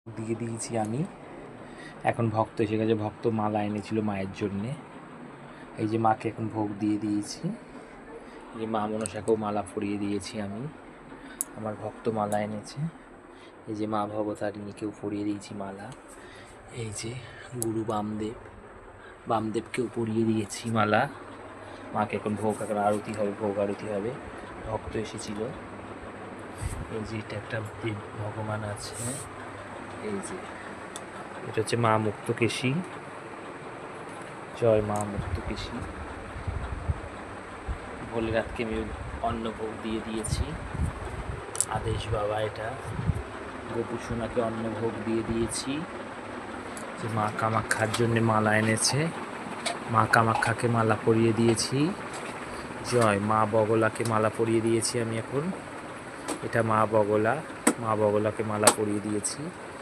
দিয়ে দিয়েছি আমি। এখন ভক্ত এসে গেছে, ভক্ত মালা এনেছিল মায়ের জন্যে। এই যে মাকে এখন ভোগ দিয়ে দিয়েছি। এই যে মা মনসাকেও মালা পরিয়ে দিয়েছি আমি। আমার ভক্ত মালা এনেছে। এই যে মা ভবতারিণীকেও পরিয়ে দিয়েছি মালা। এই যে গুরু বামদেবকেও পরিয়ে দিয়েছি মালা। মাকে এখন এখন আরতি হবে, ভোগ আরতি হবে। ভক্ত এসেছিল। এই যে এটা একটা দেব ভগবান আছে। এই যে এটা হচ্ছে মা মুক্তকেশী। জয় মা মুক্তকেশী। ভোলেনাথকে আমি অন্নভোগ দিয়ে দিয়েছি। আদেশ বাবা এটা। গোপুসোনাকে অন্নভোগ দিয়ে দিয়েছি। যে মা কামাখ্যার জন্য মালা এনেছে, মা কামাখ্যাকে মালা পরিয়ে দিয়েছি। জয় মা বগলাকে মালা পরিয়ে দিয়েছি আমি এখন। এটা মা বগলাকে মালা পরিয়ে দিয়েছি।